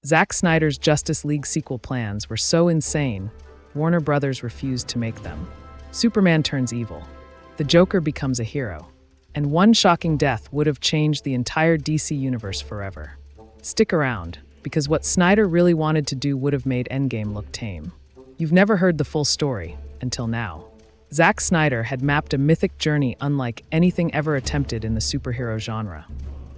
Zack Snyder's Justice League sequel plans were so insane, Warner Brothers refused to make them. Superman turns evil. The Joker becomes a hero. And one shocking death would have changed the entire DC universe forever. Stick around, because what Snyder really wanted to do would have made Endgame look tame. You've never heard the full story, until now. Zack Snyder had mapped a mythic journey unlike anything ever attempted in the superhero genre.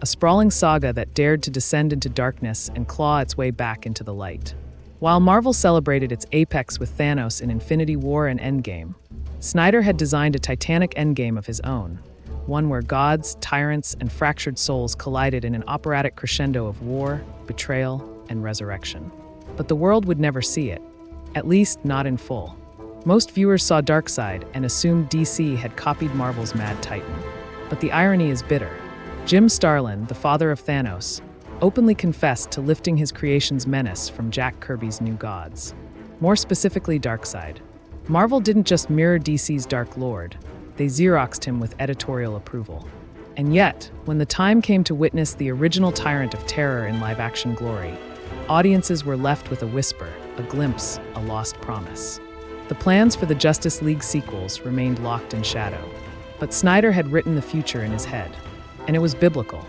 A sprawling saga that dared to descend into darkness and claw its way back into the light. While Marvel celebrated its apex with Thanos in Infinity War and Endgame, Snyder had designed a titanic endgame of his own, one where gods, tyrants, and fractured souls collided in an operatic crescendo of war, betrayal, and resurrection. But the world would never see it, at least not in full. Most viewers saw Darkseid and assumed DC had copied Marvel's Mad Titan. But the irony is bitter. Jim Starlin, the father of Thanos, openly confessed to lifting his creation's menace from Jack Kirby's New Gods. More specifically, Darkseid. Marvel didn't just mirror DC's Dark Lord, they Xeroxed him with editorial approval. And yet, when the time came to witness the original tyrant of terror in live-action glory, audiences were left with a whisper, a glimpse, a lost promise. The plans for the Justice League sequels remained locked in shadow. But Snyder had written the future in his head. And it was biblical.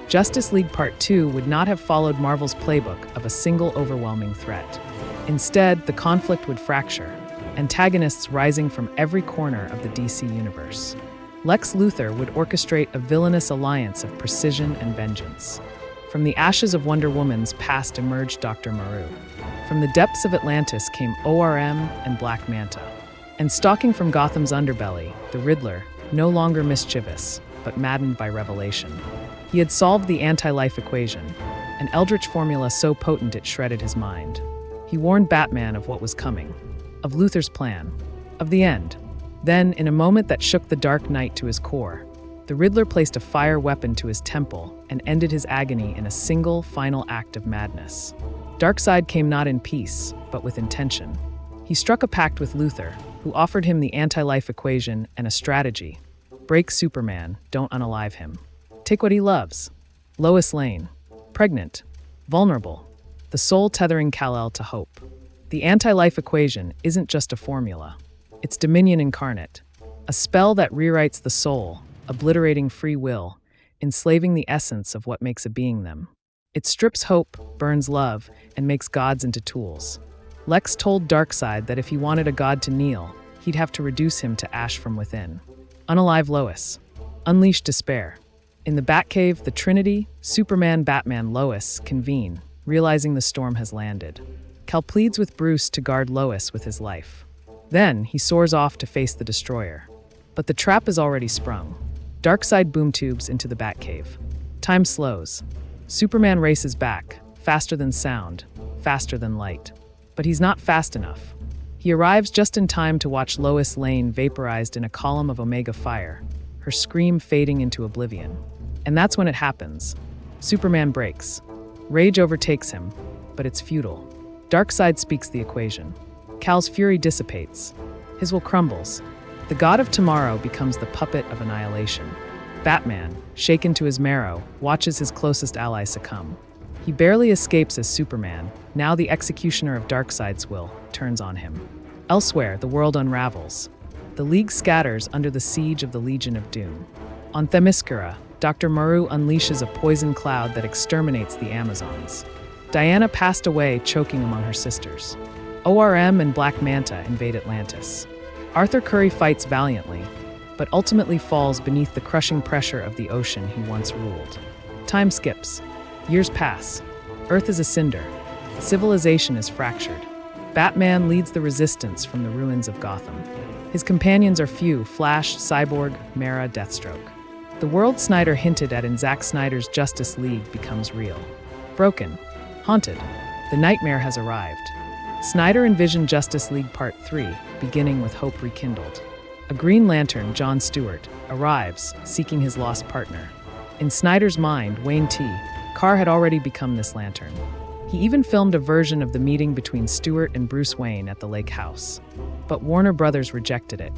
Justice League Part 2 would not have followed Marvel's playbook of a single overwhelming threat. Instead, the conflict would fracture, antagonists rising from every corner of the DC universe. Lex Luthor would orchestrate a villainous alliance of precision and vengeance. From the ashes of Wonder Woman's past emerged Dr. Moreau. From the depths of Atlantis came ORM and Black Manta. And stalking from Gotham's underbelly, the Riddler, no longer mischievous, but maddened by revelation. He had solved the anti-life equation, an eldritch formula so potent it shredded his mind. He warned Batman of what was coming, of Luthor's plan, of the end. Then, in a moment that shook the Dark Knight to his core, the Riddler placed a fire weapon to his temple and ended his agony in a single, final act of madness. Darkseid came not in peace, but with intention. He struck a pact with Luthor, who offered him the anti-life equation and a strategy. Break Superman, don't unalive him. Take what he loves. Lois Lane. Pregnant. Vulnerable. The soul tethering Kal-El to hope. The anti-life equation isn't just a formula. It's Dominion incarnate. A spell that rewrites the soul, obliterating free will, enslaving the essence of what makes a being them. It strips hope, burns love, and makes gods into tools. Lex told Darkseid that if he wanted a god to kneel, he'd have to reduce him to ash from within. Unalive Lois. Unleash despair. In the Batcave, the Trinity, Superman, Batman, Lois convene, realizing the storm has landed. Kal pleads with Bruce to guard Lois with his life. Then, he soars off to face the Destroyer. But the trap is already sprung. Darkseid boom tubes into the Batcave. Time slows. Superman races back, faster than sound, faster than light. But he's not fast enough. He arrives just in time to watch Lois Lane vaporized in a column of Omega fire, her scream fading into oblivion. And that's when it happens. Superman breaks. Rage overtakes him, but it's futile. Darkseid speaks the equation. Kal's fury dissipates. His will crumbles. The god of tomorrow becomes the puppet of annihilation. Batman, shaken to his marrow, watches his closest ally succumb. He barely escapes as Superman, now the executioner of Darkseid's will, turns on him. Elsewhere, the world unravels. The League scatters under the siege of the Legion of Doom. On Themyscira, Dr. Moreau unleashes a poison cloud that exterminates the Amazons. Diana passed away choking among her sisters. ORM and Black Manta invade Atlantis. Arthur Curry fights valiantly, but ultimately falls beneath the crushing pressure of the ocean he once ruled. Time skips. Years pass. Earth is a cinder. Civilization is fractured. Batman leads the resistance from the ruins of Gotham. His companions are few: Flash, Cyborg, Mara, Deathstroke. The world Snyder hinted at in Zack Snyder's Justice League becomes real. Broken. Haunted. The nightmare has arrived. Snyder envisioned Justice League Part 3, beginning with hope rekindled. A Green Lantern, John Stewart, arrives, seeking his lost partner. In Snyder's mind, Wayne T. Carr had already become this lantern. He even filmed a version of the meeting between Stewart and Bruce Wayne at the lake house. But Warner Brothers rejected it.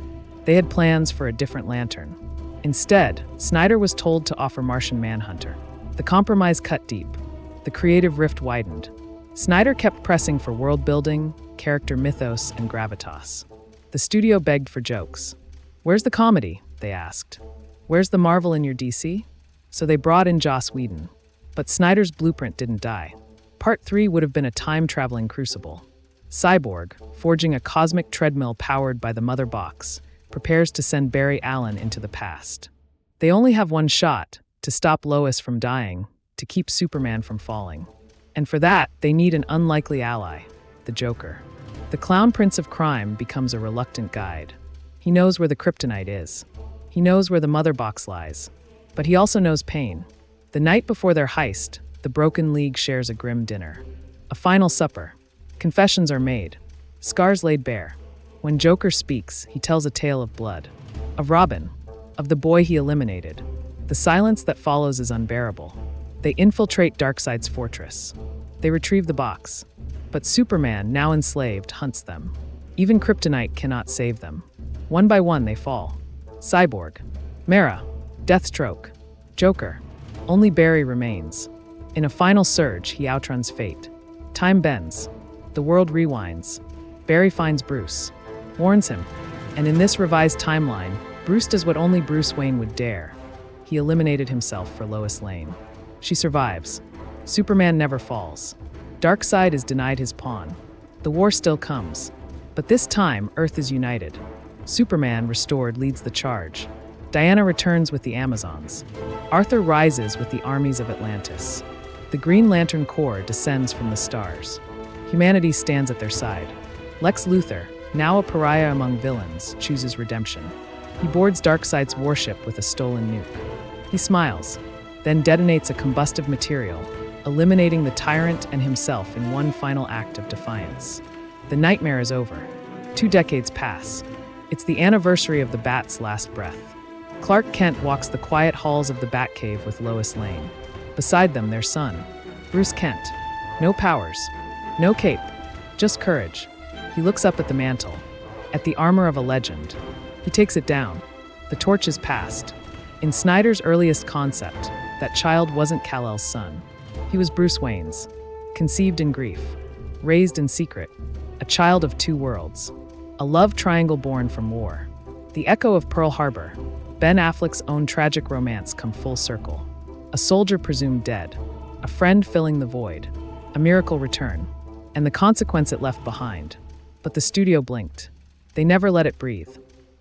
They had plans for a different lantern. Instead, Snyder was told to offer Martian Manhunter. The compromise cut deep. The creative rift widened. Snyder kept pressing for world building, character mythos, and gravitas. The studio begged for jokes. "Where's the comedy?" they asked. "Where's the Marvel in your DC?" So they brought in Joss Whedon. But Snyder's blueprint didn't die. Part 3 would have been a time-traveling crucible. Cyborg, forging a cosmic treadmill powered by the Mother Box, prepares to send Barry Allen into the past. They only have one shot, to stop Lois from dying, to keep Superman from falling. And for that, they need an unlikely ally, the Joker. The clown prince of crime becomes a reluctant guide. He knows where the kryptonite is. He knows where the Mother Box lies. But he also knows pain. The night before their heist, the Broken League shares a grim dinner. A final supper. Confessions are made. Scars laid bare. When Joker speaks, he tells a tale of blood. Of Robin. Of the boy he eliminated. The silence that follows is unbearable. They infiltrate Darkseid's fortress. They retrieve the box. But Superman, now enslaved, hunts them. Even kryptonite cannot save them. One by one they fall. Cyborg. Mara. Deathstroke. Joker. Only Barry remains. In a final surge, he outruns fate. Time bends. The world rewinds. Barry finds Bruce. Warns him. And in this revised timeline, Bruce does what only Bruce Wayne would dare. He eliminated himself for Lois Lane. She survives. Superman never falls. Darkseid is denied his pawn. The war still comes. But this time, Earth is united. Superman, restored, leads the charge. Diana returns with the Amazons. Arthur rises with the armies of Atlantis. The Green Lantern Corps descends from the stars. Humanity stands at their side. Lex Luthor, now a pariah among villains, chooses redemption. He boards Darkseid's warship with a stolen nuke. He smiles, then detonates a combustive material, eliminating the tyrant and himself in one final act of defiance. The nightmare is over. 2 decades pass. It's the anniversary of the Bat's last breath. Clark Kent walks the quiet halls of the Batcave with Lois Lane. Beside them, their son, Bruce Kent. No powers, no cape, just courage. He looks up at the mantle, at the armor of a legend. He takes it down. The torch is passed. In Snyder's earliest concept, that child wasn't Kal-El's son. He was Bruce Wayne's, conceived in grief, raised in secret, a child of 2 worlds, a love triangle born from war. The echo of Pearl Harbor, Ben Affleck's own tragic romance come full circle. A soldier presumed dead, a friend filling the void, a miracle return, and the consequence it left behind. But the studio blinked. They never let it breathe.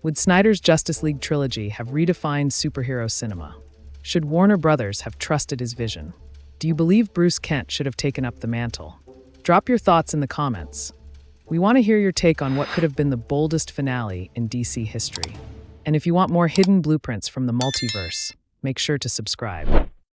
Would Snyder's Justice League trilogy have redefined superhero cinema? Should Warner Brothers have trusted his vision? Do you believe Bruce Kent should have taken up the mantle? Drop your thoughts in the comments. We want to hear your take on what could have been the boldest finale in DC history. And if you want more hidden blueprints from the multiverse, make sure to subscribe.